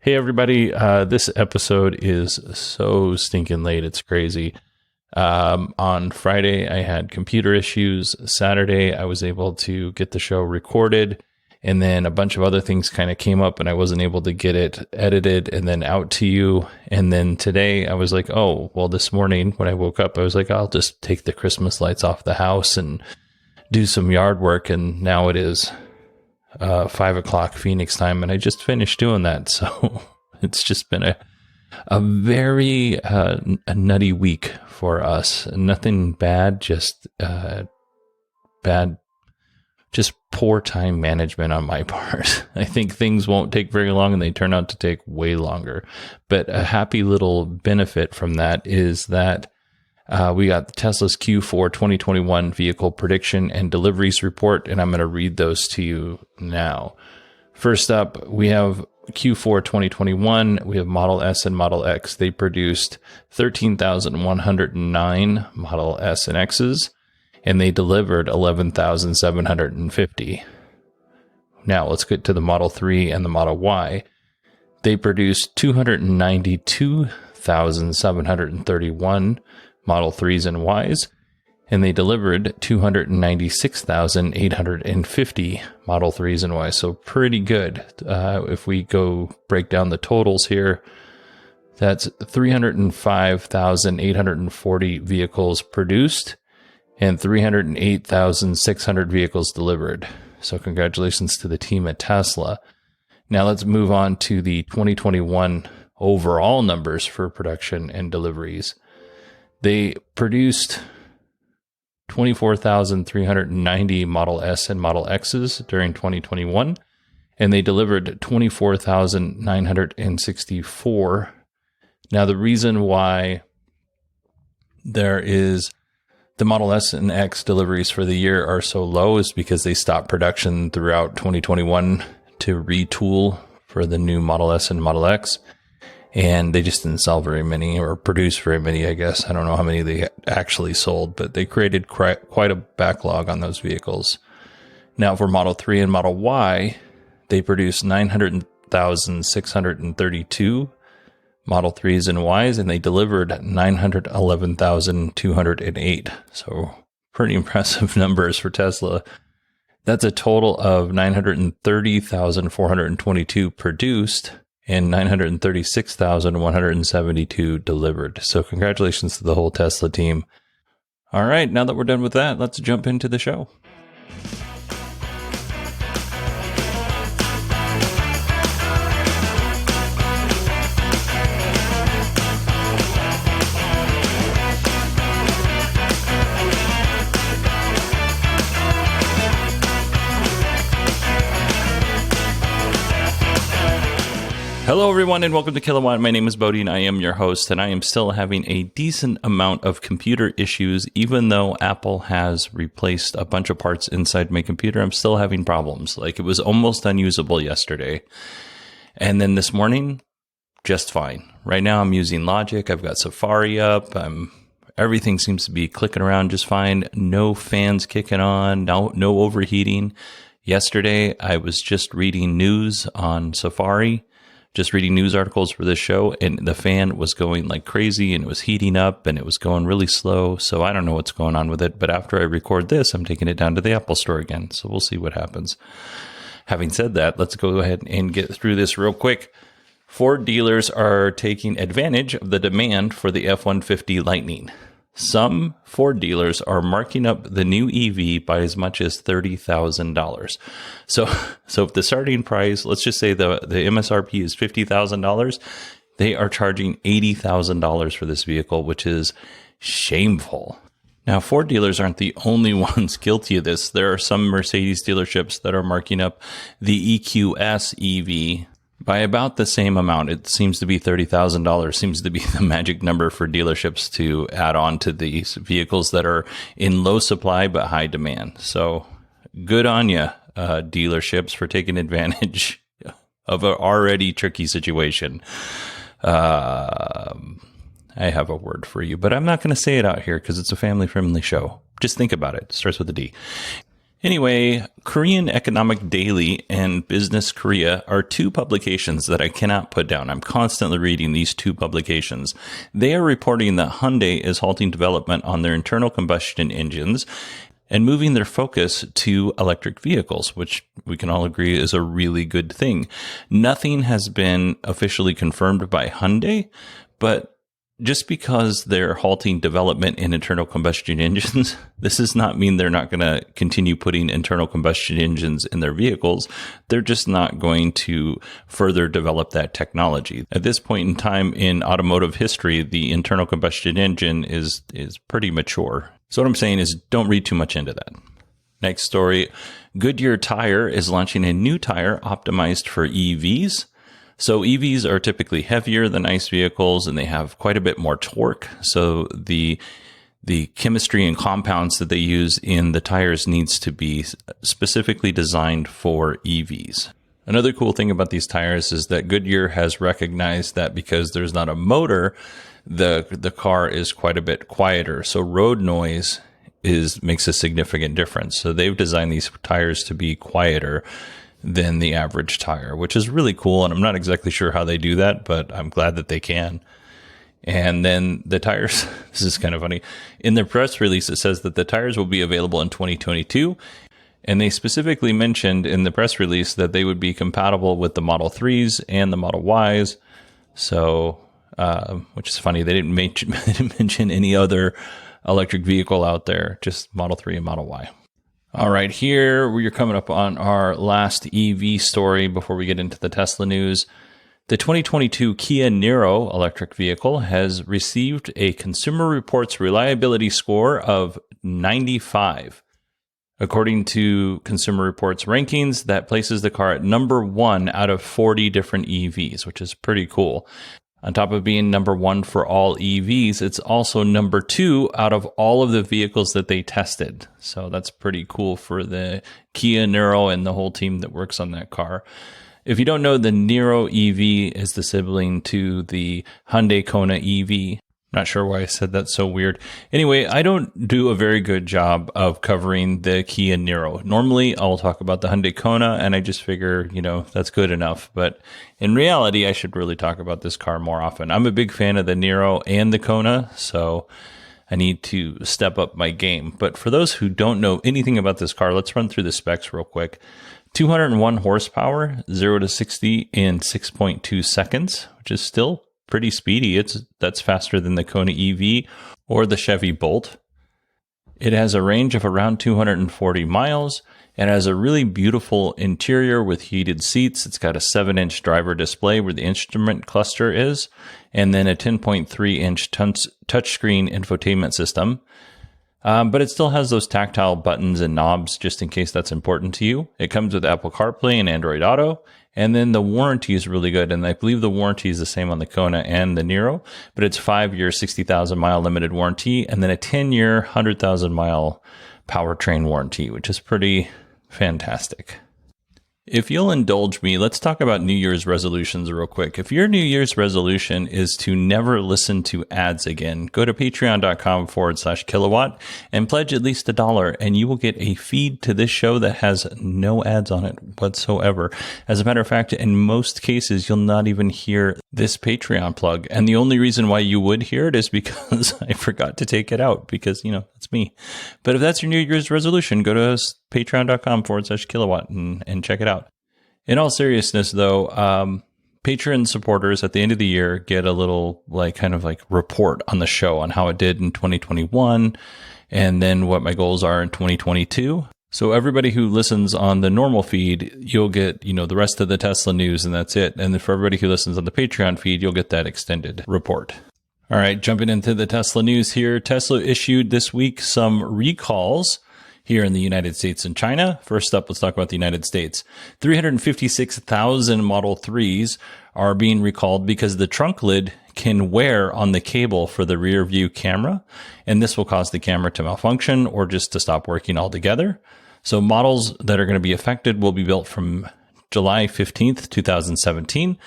Hey everybody, this episode is so stinking late, it's crazy. On Friday, I had computer issues. Saturday, I was able to get the show recorded, and then a bunch of other things kind of came up and I wasn't able to get it edited and then out to you. And then today I was like, oh, well, this morning when I woke up, I was like, I'll just take the Christmas lights off the house and do some yard work. And now it is 5 o'clock Phoenix time, and I just finished doing that. So it's just been a very a nutty week for us. Nothing bad, just poor time management on my part. I think things won't take very long, and they turn out to take way longer. But a happy little benefit from that is that we got Tesla's Q4 2021 vehicle prediction and deliveries report, and I'm going to read those to you now. First up, we have Q4 2021. We have Model S and Model X. They produced 13,109 Model S and X's, and they delivered 11,750. Now let's get to the Model 3 and the Model Y. They produced 292,731 Model 3s and Ys, and they delivered 296,850 Model 3s and Ys. So pretty good. If we go break down the totals here, that's 305,840 vehicles produced and 308,600 vehicles delivered. So congratulations to the team at Tesla. Now let's move on to the 2021 overall numbers for production and deliveries. They produced 24,390 Model S and Model X's during 2021, and they delivered 24,964. Now, the reason why there is the Model S and X deliveries for the year are so low is because they stopped production throughout 2021 to retool for the new Model S and Model X. And they just didn't sell very many, or produce very many, I guess. I don't know how many they actually sold, but they created quite a backlog on those vehicles. Now for Model 3 and Model Y, they produced 900,632 Model 3s and Ys, and they delivered 911,208. So pretty impressive numbers for Tesla. That's a total of 930,422 produced and 936,172 delivered. So congratulations to the whole Tesla team. All right, now that we're done with that, let's jump into the show. Hello, everyone, and welcome to Kilowatt. My name is Bodie, and I am your host, and I am still having a decent amount of computer issues. Even though Apple has replaced a bunch of parts inside my computer, I'm still having problems. Like, it was almost unusable yesterday. And then this morning, just fine. Right now, I'm using Logic. I've got Safari up. Everything seems to be clicking around just fine. No fans kicking on, no overheating. Yesterday, I was just reading news on Safari. Just reading news articles for this show, and the fan was going like crazy, and it was heating up, and it was going really slow. So I don't know what's going on with it, but after I record this, I'm taking it down to the Apple Store again. So we'll see what happens. Having said that, let's go ahead and get through this real quick. Ford dealers are taking advantage of the demand for the F-150 Lightning. Some Ford dealers are marking up the new EV by as much as $30,000. So if the starting price, let's just say the MSRP is $50,000, they are charging $80,000 for this vehicle, which is shameful. Now, Ford dealers aren't the only ones guilty of this. There are some Mercedes dealerships that are marking up the EQS EV by about the same amount. It seems to be $30,000 seems to be the magic number for dealerships to add on to these vehicles that are in low supply but high demand. So good on you, dealerships, for taking advantage of an already tricky situation. I have a word for you, but I'm not going to say it out here because it's a family-friendly show. Just think about it. It starts with a D. Anyway, Korean Economic Daily and Business Korea are two publications that I cannot put down. I'm constantly reading these two publications. They are reporting that Hyundai is halting development on their internal combustion engines and moving their focus to electric vehicles, which we can all agree is a really good thing. Nothing has been officially confirmed by Hyundai, but just because they're halting development in internal combustion engines, this does not mean they're not going to continue putting internal combustion engines in their vehicles. They're just not going to further develop that technology. At this point in time in automotive history, the internal combustion engine is pretty mature. So what I'm saying is don't read too much into that. Next story, Goodyear Tire is launching a new tire optimized for EVs. So EVs are typically heavier than ICE vehicles and they have quite a bit more torque. So the chemistry and compounds that they use in the tires needs to be specifically designed for EVs. Another cool thing about these tires is that Goodyear has recognized that because there's not a motor, the car is quite a bit quieter. So road noise makes a significant difference. So they've designed these tires to be quieter than the average tire, which is really cool. And I'm not exactly sure how they do that, but I'm glad that they can. And then the tires, this is kind of funny. In their press release, it says that the tires will be available in 2022. And they specifically mentioned in the press release that they would be compatible with the Model 3s and the Model Ys. So, which is funny. They didn't mention any other electric vehicle out there, just Model 3 and Model Y. All right, here we're coming up on our last EV story before we get into the Tesla news. The 2022 Kia Niro electric vehicle has received a Consumer Reports reliability score of 95. According to Consumer Reports rankings, that places the car at number 1 out of 40 different EVs, which is pretty cool. On top of being number 1 for all EVs, it's also number 2 out of all of the vehicles that they tested. So that's pretty cool for the Kia Niro and the whole team that works on that car. If you don't know, the Niro EV is the sibling to the Hyundai Kona EV. Not sure why I said that so weird. Anyway, I don't do a very good job of covering the Kia Niro. Normally, I'll talk about the Hyundai Kona, and I just figure, that's good enough. But in reality, I should really talk about this car more often. I'm a big fan of the Niro and the Kona, so I need to step up my game. But for those who don't know anything about this car, let's run through the specs real quick. 201 horsepower, 0 to 60 in 6.2 seconds, which is still pretty speedy. That's faster than the Kona EV or the Chevy Bolt. It has a range of around 240 miles. It has a really beautiful interior with heated seats. It's got a 7-inch driver display where the instrument cluster is, and then a 10.3-inch touchscreen infotainment system. But it still has those tactile buttons and knobs just in case that's important to you. It comes with Apple CarPlay and Android Auto. And then the warranty is really good. And I believe the warranty is the same on the Kona and the Niro, but it's 5-year, 60,000 mile limited warranty. And then a 10-year, 100,000 mile powertrain warranty, which is pretty fantastic. If you'll indulge me, let's talk about New Year's resolutions real quick. If your New Year's resolution is to never listen to ads again, go to patreon.com/kilowatt and pledge at least $1 and you will get a feed to this show that has no ads on it whatsoever. As a matter of fact, in most cases, you'll not even hear this Patreon plug. And the only reason why you would hear it is because I forgot to take it out because, that's me. But if that's your New Year's resolution, go to patreon.com/kilowatt and check it out. In all seriousness, though, Patreon supporters at the end of the year get a little report on the show on how it did in 2021 and then what my goals are in 2022. So everybody who listens on the normal feed, you'll get, the rest of the Tesla news and that's it. And then for everybody who listens on the Patreon feed, you'll get that extended report. All right, jumping into the Tesla news here. Tesla issued this week some recalls here in the United States and China. First up, let's talk about the United States. 356,000 Model 3s are being recalled because the trunk lid can wear on the cable for the rear view camera, and this will cause the camera to malfunction or just to stop working altogether. So models that are going to be affected will be built from July 15th, 2017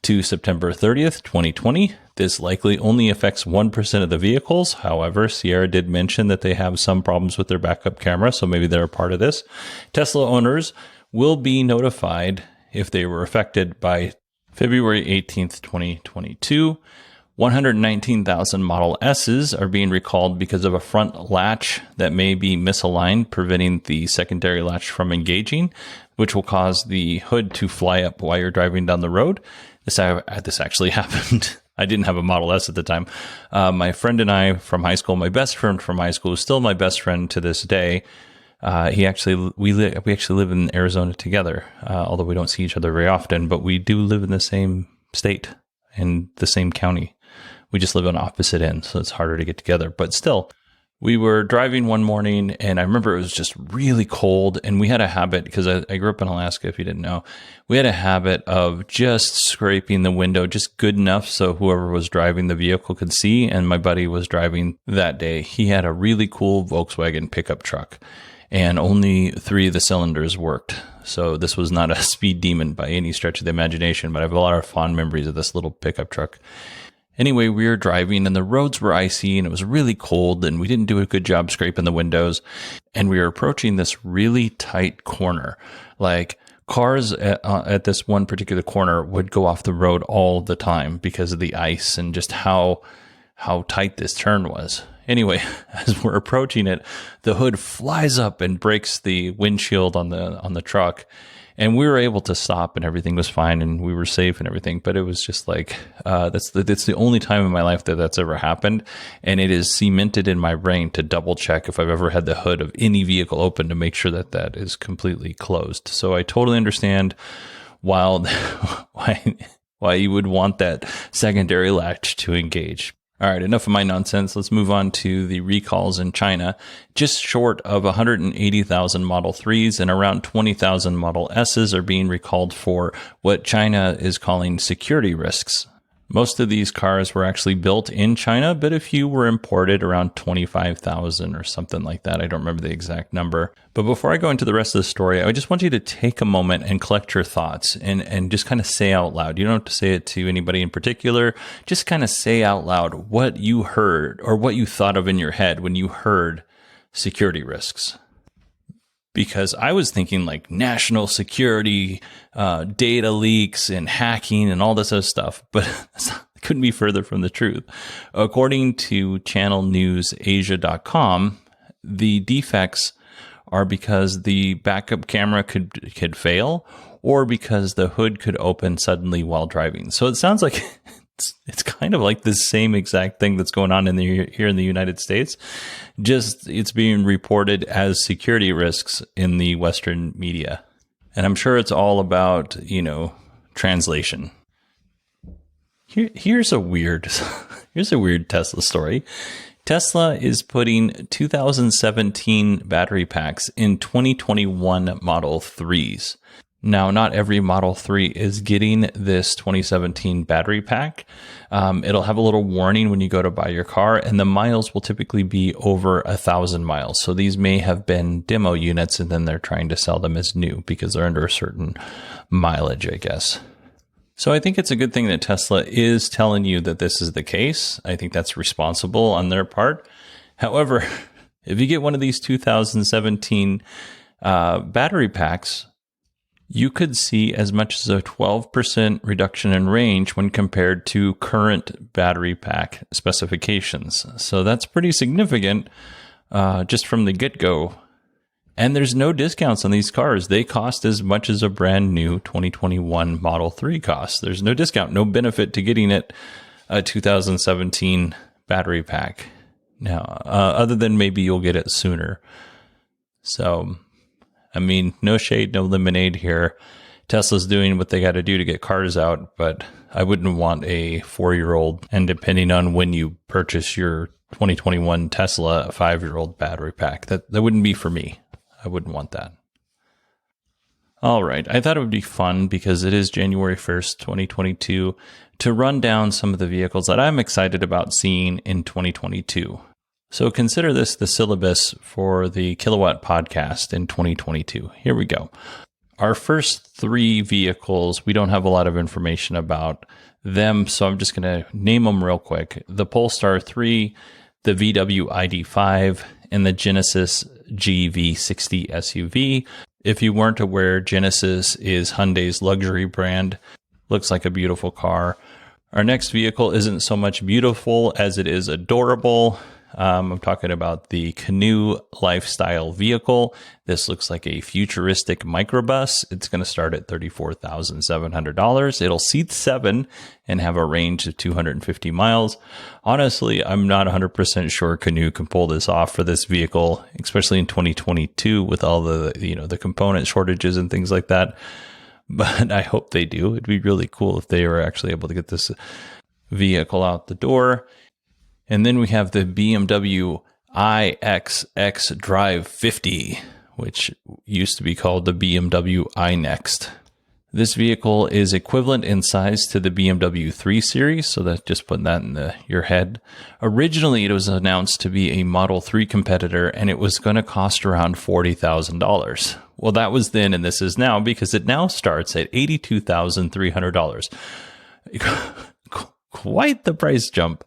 to September 30th, 2020. This likely only affects 1% of the vehicles. However, Sierra did mention that they have some problems with their backup camera, so maybe they're a part of this. Tesla owners will be notified if they were affected by February 18th, 2022. 119,000 Model S's are being recalled because of a front latch that may be misaligned, preventing the secondary latch from engaging, which will cause the hood to fly up while you're driving down the road. This actually happened. I didn't have a Model S at the time. My friend and I from high school, my best friend from high school, is still my best friend to this day. We actually live in Arizona together, although we don't see each other very often, but we do live in the same state and the same county. We just live on opposite ends, so it's harder to get together. But still, we were driving one morning, and I remember it was just really cold, and we had a habit, because I grew up in Alaska, if you didn't know, we had a habit of just scraping the window just good enough so whoever was driving the vehicle could see, and my buddy was driving that day. He had a really cool Volkswagen pickup truck, and only 3 of the cylinders worked. So this was not a speed demon by any stretch of the imagination, but I have a lot of fond memories of this little pickup truck. Anyway, we were driving and the roads were icy and it was really cold and we didn't do a good job scraping the windows. And we were approaching this really tight corner. Like cars at this one particular corner would go off the road all the time because of the ice and just how tight this turn was. Anyway, as we're approaching it, the hood flies up and breaks the windshield on the truck. And we were able to stop and everything was fine and we were safe and everything. But it was just like, that's the only time in my life that that's ever happened. And it is cemented in my brain to double check if I've ever had the hood of any vehicle open to make sure that that is completely closed. So I totally understand why you would want that secondary latch to engage. All right, enough of my nonsense. Let's move on to the recalls in China. Just short of 180,000 Model 3s and around 20,000 Model S's are being recalled for what China is calling security risks. Most of these cars were actually built in China, but a few were imported, around 25,000 or something like that. I don't remember the exact number. But before I go into the rest of the story, I just want you to take a moment and collect your thoughts and just kind of say out loud. You don't have to say it to anybody in particular. Just kind of say out loud what you heard or what you thought of in your head when you heard security risks. Because I was thinking like national security, data leaks and hacking and all this other stuff, but it couldn't be further from the truth. According to channelnewsasia.com, the defects are because the backup camera could fail or because the hood could open suddenly while driving. So it sounds like it's kind of like the same exact thing that's going on here in the United States. Just it's being reported as security risks in the Western media. And I'm sure it's all about, translation. Here's a weird Tesla story. Tesla is putting 2017 battery packs in 2021 Model 3s. Now, not every Model 3 is getting this 2017 battery pack. It'll have a little warning when you go to buy your car, and the miles will typically be over 1,000 miles. So these may have been demo units, and then they're trying to sell them as new because they're under a certain mileage, I guess. So I think it's a good thing that Tesla is telling you that this is the case. I think that's responsible on their part. However, if you get one of these 2017 battery packs, you could see as much as a 12% reduction in range when compared to current battery pack specifications. So that's pretty significant just from the get-go. And there's no discounts on these cars. They cost as much as a brand new 2021 Model 3 costs. There's no discount, no benefit to getting it a 2017 battery pack. Now, other than maybe you'll get it sooner. So, I mean, no shade, no lemonade here. Tesla's doing what they got to do to get cars out, but I wouldn't want a 4-year-old, and depending on when you purchase your 2021 Tesla, a 5-year-old battery pack. That wouldn't be for me. I wouldn't want that. All right. I thought it would be fun because it is January 1st, 2022, to run down some of the vehicles that I'm excited about seeing in 2022. So consider this the syllabus for the Kilowatt podcast in 2022. Here we go. Our first three vehicles, we don't have a lot of information about them, so I'm just going to name them real quick. The Polestar 3, the VW ID.5, and the Genesis GV60 SUV. If you weren't aware, Genesis is Hyundai's luxury brand. Looks like a beautiful car. Our next vehicle isn't so much beautiful as it is adorable. I'm talking about the Canoe lifestyle vehicle. This looks like a futuristic microbus. It's going to start at $34,700. It'll seat 7 and have a range of 250 miles. Honestly, I'm not 100% sure Canoe can pull this off for this vehicle, especially in 2022 with all the component shortages and things like that. But I hope they do. It'd be really cool if they were actually able to get this vehicle out the door. And then we have the BMW iX Drive 50, which used to be called the BMW iNext. This vehicle is equivalent in size to the BMW 3 Series, so that's just putting that in your head. Originally, it was announced to be a Model 3 competitor, and it was going to cost around $40,000. Well, that was then, and this is now, because it now starts at $82,300. Quite the price jump.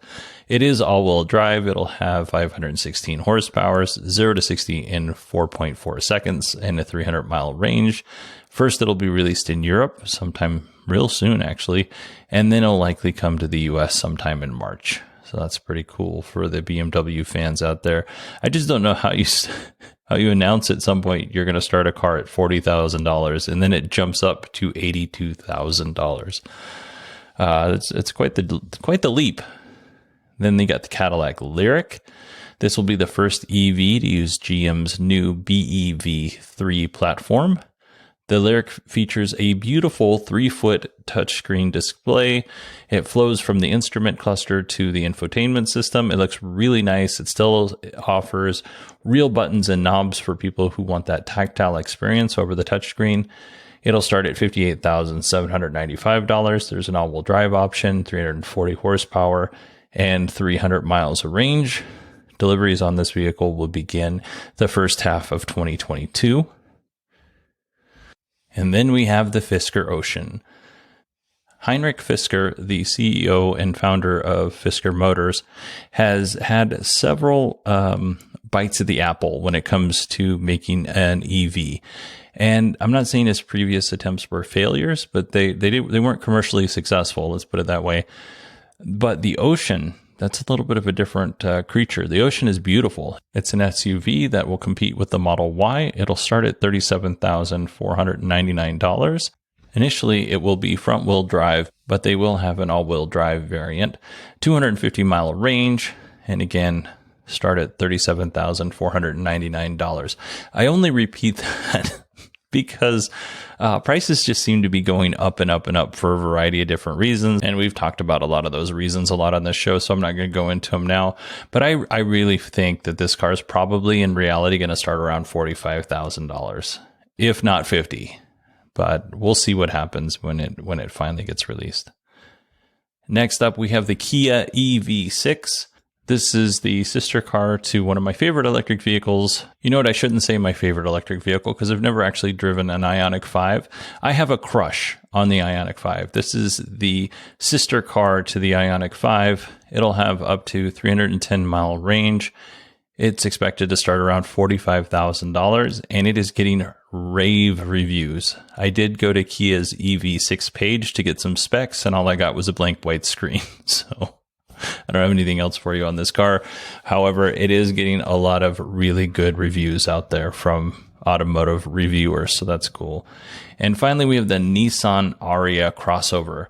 It is all-wheel drive. It'll have 516 horsepower, 0 to 60 in 4.4 seconds, and a 300-mile range. First, it'll be released in Europe sometime real soon, actually, and then it'll likely come to the U.S. sometime in March. So that's pretty cool for the BMW fans out there. I just don't know how you announce at some point you're going to start a car at $40,000, and then it jumps up to $82,000. It's quite the leap. Then they got the Cadillac Lyriq. This will be the first EV to use GM's new BEV3 platform. The Lyriq features a beautiful 3-foot touchscreen display. It flows from the instrument cluster to the infotainment system. It looks really nice. It still offers real buttons and knobs for people who want that tactile experience over the touchscreen. It'll start at $58,795. There's an all-wheel drive option, 340 horsepower, and 300 miles of range. Deliveries on this vehicle will begin the first half of 2022. And then we have the Fisker Ocean. Heinrich Fisker, the CEO and founder of Fisker Motors, has had several bites of the apple when it comes to making an EV. And I'm not saying his previous attempts were failures, but they weren't commercially successful, let's put it that way. But the Ocean, that's a little bit of a different creature. The Ocean is beautiful. It's an SUV that will compete with the Model Y. It'll start at $37,499. Initially, it will be front-wheel drive, but they will have an all-wheel drive variant. 250-mile range, and again, start at $37,499. I only repeat that because prices just seem to be going up and up and up for a variety of different reasons. And we've talked about a lot of those reasons a lot on this show, so I'm not going to go into them now. But I really think that this car is probably in reality going to start around $45,000, if not $50,000. But we'll see what happens when it finally gets released. Next up, we have the Kia EV6. This is the sister car to one of my favorite electric vehicles. You know what? I shouldn't say my favorite electric vehicle because I've never actually driven an Ioniq 5. I have a crush on the Ioniq 5. This is the sister car to the Ioniq 5. It'll have up to 310-mile range. It's expected to start around $45,000, and it is getting rave reviews. I did go to Kia's EV6 page to get some specs, and all I got was a blank white screen. So I don't have anything else for you on this car. However, it is getting a lot of really good reviews out there from automotive reviewers, so that's cool. And finally, we have the Nissan Ariya crossover.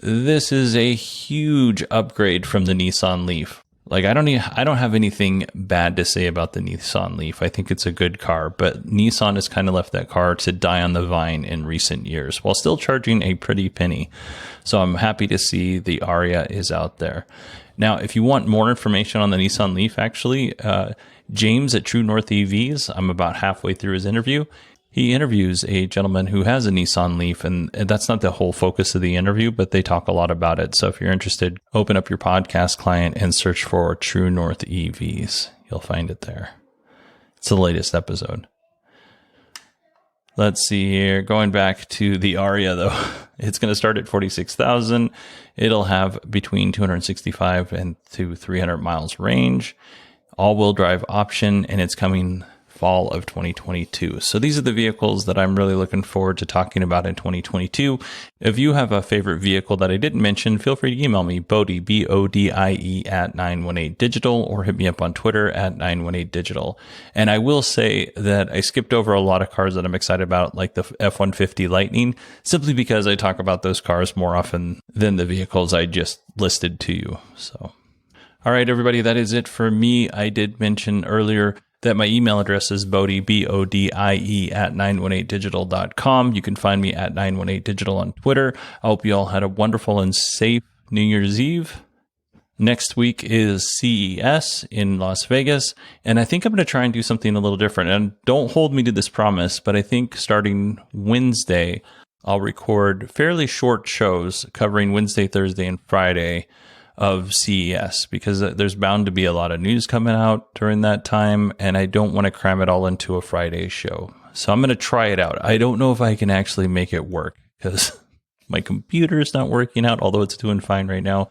This is a huge upgrade from the Nissan Leaf. Like, I don't have anything bad to say about the Nissan Leaf. I think it's a good car, but Nissan has kind of left that car to die on the vine in recent years while still charging a pretty penny. So I'm happy to see the Ariya is out there. Now, if you want more information on the Nissan Leaf, actually, James at True North EVs, I'm about halfway through his interview. He interviews a gentleman who has a Nissan Leaf, and that's not the whole focus of the interview, but they talk a lot about it. So if you're interested, open up your podcast client and search for True North EVs. You'll find it there. It's the latest episode. Let's see here. Going back to the Aria, though, it's going to start at $46,000. It'll have between 265 and to 300 miles range, all-wheel drive option, and it's coming fall of 2022. So these are the vehicles that I'm really looking forward to talking about in 2022. If you have a favorite vehicle that I didn't mention, feel free to email me, Bodie, BODIE at 918digital, or hit me up on Twitter at 918digital. And I will say that I skipped over a lot of cars that I'm excited about, like the F-150 Lightning, simply because I talk about those cars more often than the vehicles I just listed to you. So, all right, everybody, that is it for me. I did mention earlier that my email address is Bodie, BODIE at 918digital.com. You can find me at 918digital on Twitter. I hope you all had a wonderful and safe New Year's Eve. Next week is CES in Las Vegas, and I think I'm going to try and do something a little different. And don't hold me to this promise, but I think starting Wednesday, I'll record fairly short shows covering Wednesday, Thursday, and Friday of CES, because there's bound to be a lot of news coming out during that time, and I don't want to cram it all into a Friday show. So I'm going to try it out. I don't know if I can actually make it work, because my computer is not working out, although it's doing fine right now.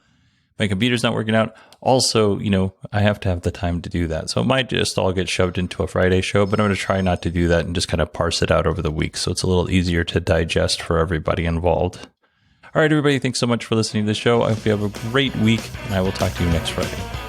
My computer's not working out. Also, I have to have the time to do that. So it might just all get shoved into a Friday show, but I'm going to try not to do that and just kind of parse it out over the week, so it's a little easier to digest for everybody involved. All right, everybody, thanks so much for listening to the show. I hope you have a great week, and I will talk to you next Friday.